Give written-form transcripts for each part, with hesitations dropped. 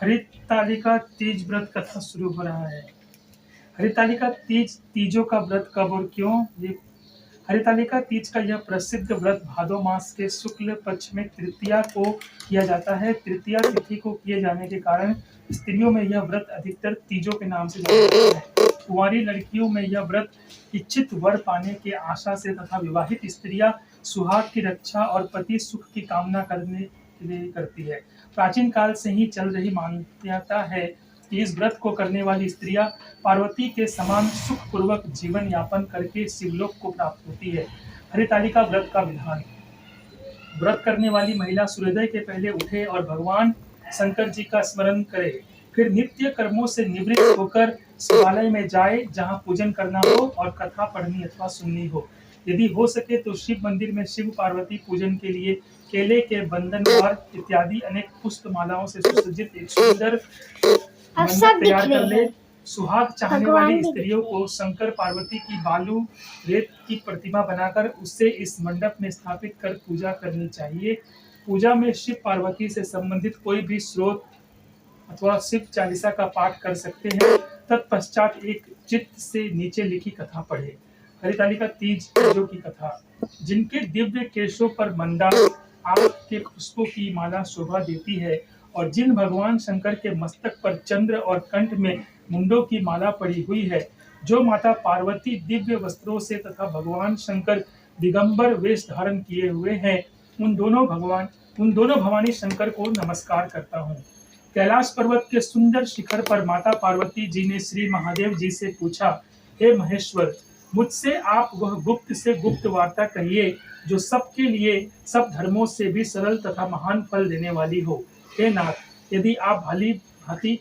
हरितालिका तीज व्रत कथा शुरू हो रहा है। हरितालिका तीज तीजों का व्रत कब और क्यों? ये हरितालिका तीज का यह प्रसिद्ध व्रत भादो मास के शुक्ल पक्ष में तृतीया को किया जाता है। तृतीया तिथि को किए जाने के कारण स्त्रियों में यह व्रत अधिकतर तीजों के नाम से जाना जाता है। कुंवारी लड़कियों में यह व्रत इच्छित वर पाने की आशा से तथा विवाहित स्त्रियां सुहाग की रक्षा और पति सुख की कामना करने के लिए करती है। प्राचीन काल से ही चल रही मान्यता है कि इस व्रत को करने वाली स्त्रियां पार्वती के समान सुखपूर्वक जीवन यापन करके शिवलोक को प्राप्त होती है। हरितालिका व्रत का विधान। व्रत करने वाली महिला सूर्योदय के पहले उठे और भगवान शंकर जी का स्मरण करे, फिर नित्य कर्मों से निवृत्त होकर शिवालय में जाए जहां पूजन करना हो और कथा पढ़नी अथवा सुननी हो। यदि हो सके तो शिव मंदिर में शिव पार्वती पूजन के लिए केले के बंधन वार इत्यादि अनेक पुष्प मालाओं से सुसज्जित एक सुंदर मंडप तैयार कर ले। सुहाग चाहने वाली स्त्रियों को शंकर पार्वती की बालू रेत की प्रतिमा बनाकर उसे इस मंडप में स्थापित कर पूजा करनी चाहिए। पूजा में शिव पार्वती से संबंधित कोई भी स्रोत अथवा शिव चालीसा का पाठ कर सकते हैं। तत्पश्चात एक चित्त से नीचे लिखी कथा पढ़े। हरितालिका तीजों की कथा। जिनके दिव्य केशों पर मंदार आग के पुष्पों की माला शोभा देती है और जिन भगवान शंकर के मस्तक पर चंद्र और कंठ में मुंडों की माला पड़ी हुई है, जो माता पार्वती दिव्य वस्त्रों से तथा भगवान शंकर दिगंबर वेश धारण किए हुए हैं, उन दोनों भवानी शंकर को नमस्कार करता हूँ। कैलाश पर्वत के सुंदर शिखर पर माता पार्वती जी ने श्री महादेव जी से पूछा, हे महेश्वर, मुझसे आप वह गुप्त से गुप्त वार्ता कहिए जो सबके लिए सब धर्मों से भी सरल तथा महान फल देने वाली हो। हे नाथ, यदि आप भली भांति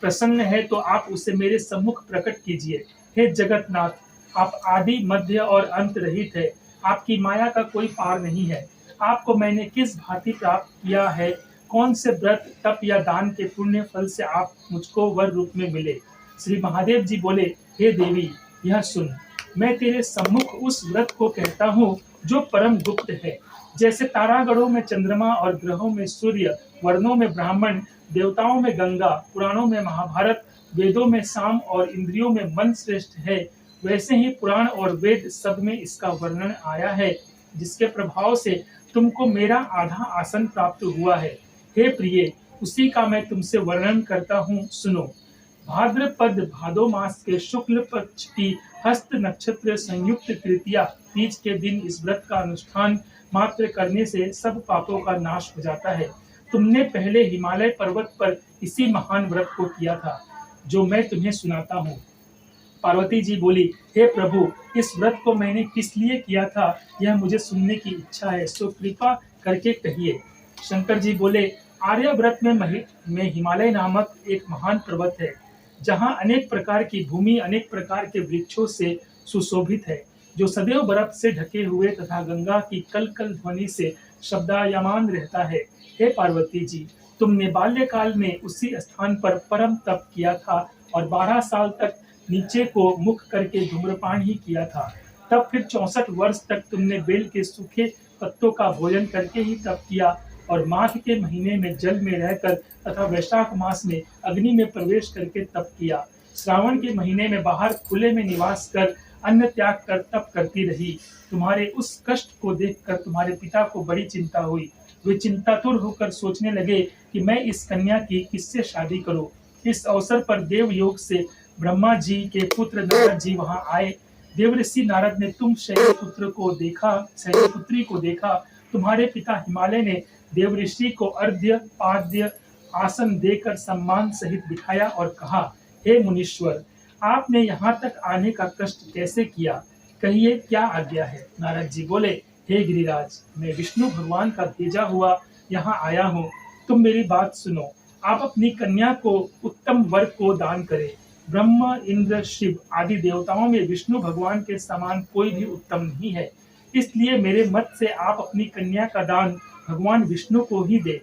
प्रसन्न है तो आप उसे मेरे सम्मुख प्रकट कीजिए। हे जगतनाथ, आप आदि मध्य और अंत रहित है, आपकी माया का कोई पार नहीं है। आपको मैंने किस भांति प्राप्त किया है? कौन से व्रत तप या दान के पुण्य फल से आप मुझको वर रूप में मिले? श्री महादेव जी बोले, हे देवी, यह सुन, मैं तेरे सम्मुख उस व्रत को कहता हूँ जो परम गुप्त है। जैसे तारागणों में चंद्रमा और ग्रहों में सूर्य, वर्णों में ब्राह्मण, देवताओं में गंगा, पुराणों में महाभारत, वेदों में साम और इंद्रियों में मन श्रेष्ठ है, वैसे ही पुराण और वेद सब में इसका वर्णन आया है, जिसके प्रभाव से तुमको मेरा आधा आसन प्राप्त हुआ है। हे प्रिय, उसी का मैं तुमसे वर्णन करता हूँ, सुनो। भाद्रपद भादो मास के शुक्ल पक्ष की हस्त नक्षत्र संयुक्त तृतीया तीज के दिन इस व्रत का अनुष्ठान मात्र करने से सब पापों का नाश हो जाता है। तुमने पहले हिमालय पर्वत पर इसी महान व्रत को किया था, जो मैं तुम्हें सुनाता हूँ। पार्वती जी बोली, हे प्रभु, इस व्रत को मैंने किस लिए किया था, यह मुझे सुनने की इच्छा है, सो कृपा करके कहिए। शंकर जी बोले, आर्यव्रत में हिमालय नामक एक महान पर्वत है, जहाँ अनेक प्रकार की भूमि अनेक प्रकार के वृक्षों से सुशोभित है, जो सदैव बर्फ से ढके हुए तथा गंगा की कल कल ध्वनि से शब्दायमान रहता है। हे पार्वती जी, तुमने बाल्यकाल में उसी स्थान पर परम तप किया था और 12 साल तक नीचे को मुख करके धूम्रपान ही किया था। तब फिर 64 वर्ष तक तुमने बेल के सूखे पत्तों का भोजन करके ही तप किया और माघ के महीने में जल में रहकर तथा वैशाख मास में अग्नि में प्रवेश करके तप किया। श्रावण के महीने में बाहर खुले में निवास कर अन्न त्याग कर तप करती रही। तुम्हारे उस कष्ट को देखकर तुम्हारे पिता को बड़ी चिंता हुई। वे चिंतातुर होकर सोचने लगे कि मैं इस कन्या की किससे शादी करूं। इस अवसर पर देव योग से ब्रह्मा जी के पुत्र नारद जी वहां आए। देवऋषि नारद ने शैलपुत्री को देखा। तुम्हारे पिता हिमालय ने देवऋषि को अर्घ्य पाद्य आसन देकर सम्मान सहित बिठाया और कहा, हे मुनीश्वर, आपने यहाँ तक आने का कष्ट कैसे किया? कहिए, क्या आज्ञा है? नारद जी बोले, हे गिरिराज, मैं विष्णु भगवान का भेजा हुआ यहाँ आया हूँ। तुम मेरी बात सुनो। आप अपनी कन्या को उत्तम वर को दान करें। ब्रह्मा, इंद्र, शिव आदि देवताओं में विष्णु भगवान के समान कोई भी उत्तम नहीं है। इसलिए मेरे मत से आप अपनी कन्या का दान भगवान विष्णु को ही दे।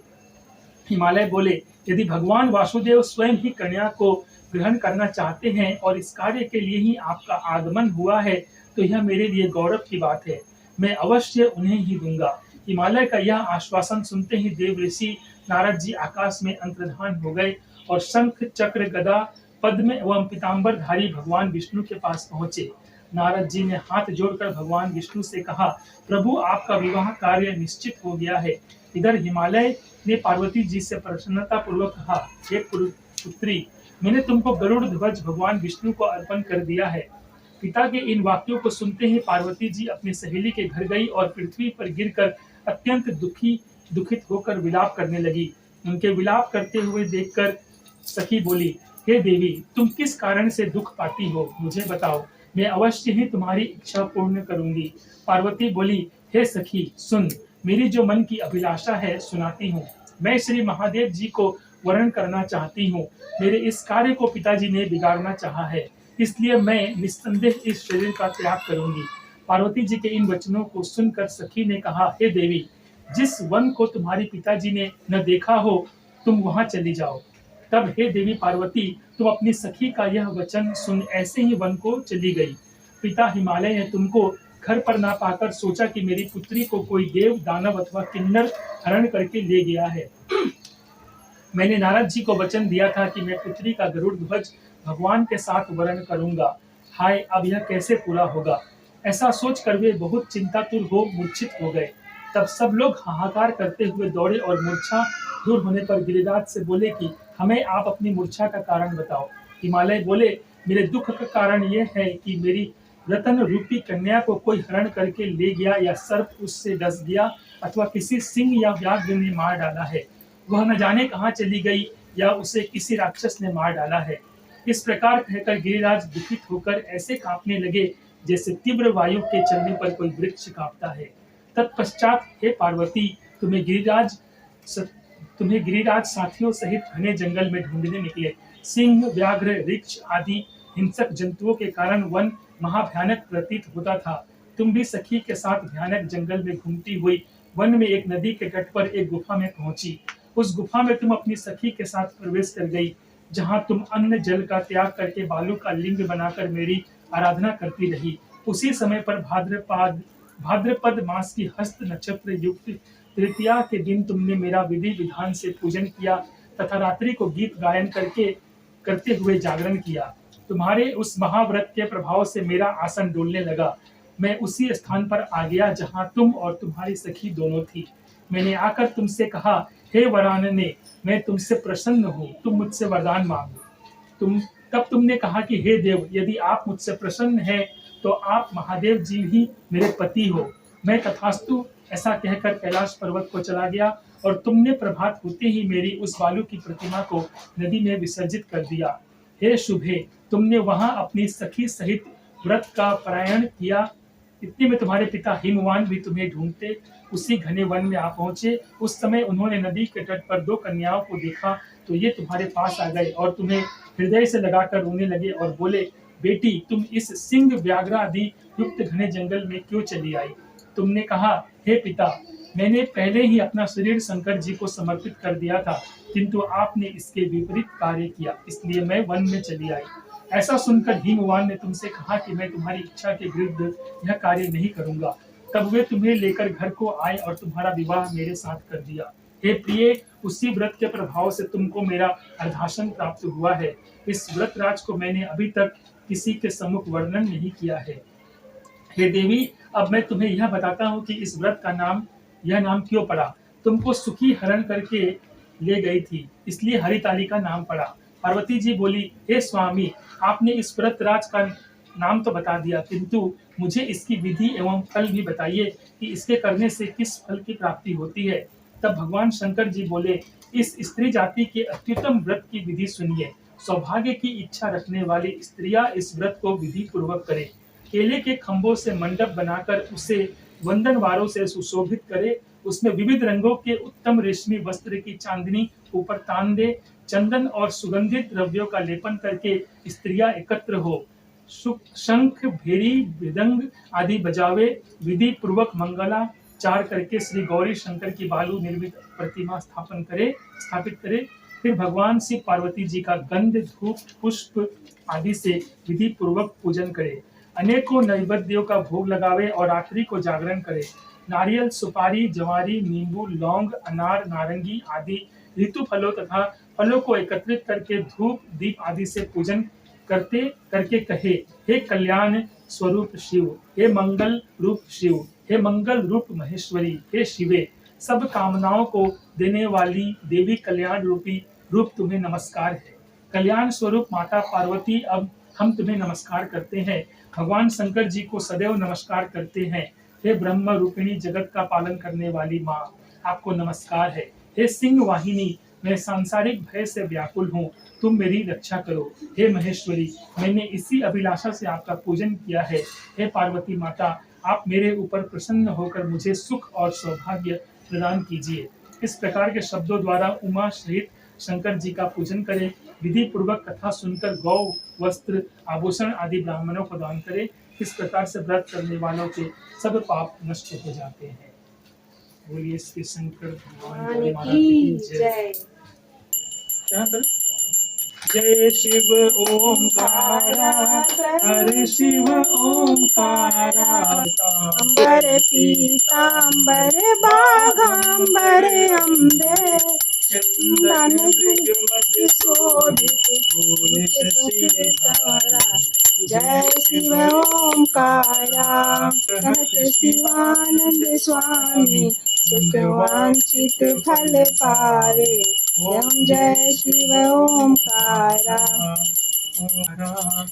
हिमालय बोले, यदि भगवान वासुदेव स्वयं ही कन्या को ग्रहण करना चाहते हैं और इस कार्य के लिए ही आपका आगमन हुआ है, तो यह मेरे लिए गौरव की बात है। मैं अवश्य उन्हें ही दूंगा। हिमालय का यह आश्वासन सुनते ही देव ऋषि नारद जी आकाश में अंतर्धान हो गए और शंख चक्र गदा पद्म एवं पीताम्बरधारी भगवान विष्णु के पास पहुंचे। नारद जी ने हाथ जोड़कर भगवान विष्णु से कहा, प्रभु आपका विवाह कार्य निश्चित हो गया है। इधर हिमालय ने पार्वती जी से प्रसन्नता पूर्वक कहा, हे पुत्री, मैंने तुमको गरुड़ ध्वज भगवान विष्णु को अर्पण कर दिया है। पिता के इन वाक्यों को सुनते ही पार्वती जी अपनी सहेली के घर गई और पृथ्वी पर गिरकर अत्यंत दुखित होकर विलाप करने लगी। उनके विलाप करते हुए देखकर सखी बोली, हे देवी, तुम किस कारण से दुख पाती हो, मुझे बताओ, मैं अवश्य ही तुम्हारी इच्छा पूर्ण करूंगी। पार्वती बोली, हे सखी सुन, मेरी जो मन की अभिलाषा है सुनाती हूँ। मैं श्री महादेव जी को वर्ण करना चाहती हूँ। मेरे इस कार्य को पिताजी ने बिगाड़ना चाहा है, इसलिए मैं निस्संदेह इस शरीर का त्याग करूंगी। पार्वती जी के इन वचनों को सुनकर सखी ने कहा, हे देवी, जिस वन को तुम्हारे पिताजी ने न देखा हो, तुम वहां चली जाओ। तब हे देवी पार्वती, तुम अपनी सखी का यह वचन सुन ऐसे ही वन को चली गई। पिता हिमालय ने तुमको घर पर ना पाकर सोचा कि मेरी पुत्री को कोई देव, दानव अथवा किन्नर हरण करके ले गया है। मैंने नारद जी को वचन दिया था कि मैं पुत्री का गरुड़ ध्वज भगवान के साथ वर्ण करूंगा। हाय, अब यह कैसे पूरा होगा? ऐसा सोचकर वे बहुत चिंतातुर हो मूर्छित हो गए। तब सब लोग हाहाकार करते हुए दौड़े और मूर्छा दूर होने पर गिरिराज से बोले कि हमें आप अपनी मूर्छा का कारण बताओ। हिमालय बोले, मेरे दुख का कारण यह है कि मेरी रतन रूपी कन्या को कोई हरण करके ले गया, या सर्प उससे डस गया, अथवा किसी सिंह या व्याघ्र ने मार डाला है। वह न जाने कहाँ चली गई, या उसे किसी राक्षस ने मार डाला है। इस प्रकार कहकर गिरिराज दुखित होकर ऐसे कांपने लगे जैसे तीव्र वायु के चलने पर कोई वृक्ष कांपता है। तत्पश्चात हे पार्वती, तुम्हें गिरिराज साथियों सहित घने जंगल में ढूंढने निकले। सिंह, व्याघ्र, रिक्ष आदि हिंसक जंतुओं के कारण वन महाभयानक प्रतीत होता था। तुम भी सखी के साथ भयानक जंगल में घूमती हुई वन में एक नदी के तट पर एक गुफा में पहुंची। उस गुफा में तुम अपनी सखी के साथ प्रवेश कर गई, जहां तुम अन्न जल का त्याग करके बालू का लिंग बनाकर मेरी आराधना करती रही। उसी समय पर भाद्रपद मास की हस्त नक्षत्र युक्त तृतीया के दिन तुमने मेरा विधि विधान से पूजन किया तथा रात्रि को गीत गायन करते हुए जागरण किया। तुम्हारे उस महाव्रत के प्रभाव से मेरा आसन डोलने लगा। मैं उसी स्थान पर आ गया जहां तुम और तुम्हारी सखी दोनों थी। मैंने आकर तुमसे कहा, हे वरानने, मैं तुमसे प्रसन्न हूँ, तुम मुझसे वरदान मांगो। तब तुमने कहा कि हे देव, यदि आप मुझसे प्रसन्न हैं तो आप महादेव जी ही मेरे पति हो। मैं तथास्तु ऐसा कहकर कैलाश पर्वत को चला गया और तुमने प्रभात होते ही मेरी उस बालू की प्रतिमा को नदी में विसर्जित कर दिया। हे शुभे, तुमने वहां अपनी सखी सहित व्रत का पारायण किया। इतने में तुम्हारे पिता हिमवान भी तुम्हें ढूंढते उसी घने वन में आ पहुंचे। उस समय उन्होंने नदी के तट पर दो कन्याओं को देखा तो ये तुम्हारे पास आ गए और तुम्हें हृदय से लगाकर रोने लगे और बोले, बेटी, तुम इस सिंह, व्याघ्र आदि युक्त घने जंगल में क्यों चली आई? तुमने कहा, हे पिता, मैंने पहले ही अपना शरीर शंकर जी को समर्पित कर दिया था, किंतु आपने इसके विपरीत कार्य किया, इसलिए मैं वन में चली आई। ऐसा सुनकर हिमवान ने तुमसे कहा कि मैं तुम्हारी इच्छा के विरुद्ध यह कार्य नहीं करूंगा। तब वे तुम्हें लेकर घर को आए और तुम्हारा विवाह मेरे साथ कर दिया। हे प्रिय, उसी व्रत के प्रभाव से तुमको मेरा अर्धासन प्राप्त हुआ है। इस व्रत राज को मैंने अभी तक किसी के सम्मुख वर्णन नहीं किया है। हे देवी, अब मैं तुम्हें यह बताता हूँ कि इस व्रत का यह नाम क्यों पड़ा। तुमको सुखी हरण करके ले गई थी, इसलिए हरिताली का नाम पड़ा। पार्वती जी बोली, हे स्वामी, आपने इस व्रत राज का नाम तो बता दिया, किंतु मुझे इसकी विधि एवं फल भी बताइए कि इसके करने से किस फल की प्राप्ति होती है। तब भगवान शंकर जी बोले, इस स्त्री जाति के अत्युत्तम व्रत की विधि सुनिए। सौभाग्य की इच्छा रखने वाली स्त्रियां इस व्रत को विधि पूर्वक करें। केले के खंभों से मंडप बनाकर उसे वंदनवारों से सुशोभित करे। उसमें विविध रंगों के उत्तम रेशमी वस्त्र की चांदनी ऊपर तान दे। चंदन और सुगंधित द्रव्यों का लेपन करके स्त्रियां एकत्र हो। शंख, भेरी, मृदंग आदि बजावे। विधि पूर्वक मंगलाचार करके श्री गौरी शंकर की बालू निर्मित प्रतिमा स्थापित करे। फिर भगवान शिव पार्वती जी का गंध, धूप, पुष्प आदि से विधि पूर्वक पूजन करे। अनेकों नैवेद्यों का भोग लगावे और रात्रि को जागरण करे। नारियल, सुपारी, जवारी, नींबू, लौंग, अनार, नारंगी आदि ऋतु फलों तथा फलों को एकत्रित करके धूप दीप आदि से पूजन करते करके कहे, हे कल्याण स्वरूप शिव, हे मंगल रूप शिव, हे मंगल रूप महेश्वरी, हे शिवे, सब कामनाओं को देने वाली देवी कल्याण रूपी रूप तुम्हें नमस्कार है। कल्याण स्वरूप माता पार्वती, अब हम तुम्हें नमस्कार करते हैं। भगवान शंकर जी को सदैव नमस्कार करते हैं। हे ब्रह्म रूपिणी जगत का पालन करने वाली माँ, आपको नमस्कार है। हे सिंह वाहिनी, मैं सांसारिक भय से व्याकुल हूँ, तुम मेरी रक्षा करो। हे महेश्वरी, मैंने इसी अभिलाषा से आपका पूजन किया है। हे पार्वती माता, आप मेरे ऊपर प्रसन्न होकर मुझे सुख और सौभाग्य प्रदान कीजिए। इस प्रकार के शब्दों द्वारा उमा सहित शंकर जी का पूजन करें। विधि पूर्वक कथा सुनकर गौ, वस्त्र, आभूषण आदि ब्राह्मणों को दान करें। इस प्रकार से व्रत करने वालों के सब पाप नष्ट हो जाते हैं। बोलिए श्री शंकर भगवान की जय। क्या करें? जय शिव ओंकारा, हरे शिव ओंकारा, अंबर पीतांबर बाघांबर अम्बे, चंदन मृग मद शोभित सुशील सवरा। जय शिव ओंकारा, कहत शिवानंद स्वामी, सुख वांछित फल पावे। ओम जय शिव ओंकारा।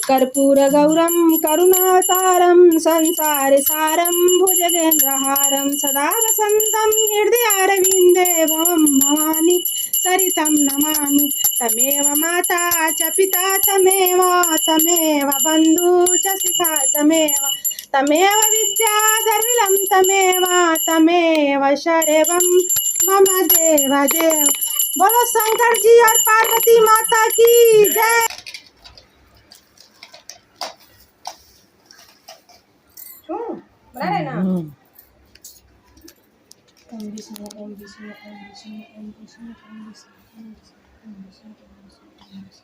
कर्पूर गौरम करुणातारम, संसार सारम भुजगेन्द्रहारम, सदा वसंतम हृदयारविंदे भवम भवानी सरितं नमामि। तमेव माता च पिता तमेव बन्धु च शिखा तमेव विद्याधर्मिलं तमेव शर्वं मम देव देव। बोलो शंकर जी और पार्वती माता की जय। बना रहे ना। ओम विष्णु ओम विष्णु ओम विष्णु ओम विष्णु ओम विष्णु ओम विष्णु ओम विष्णु।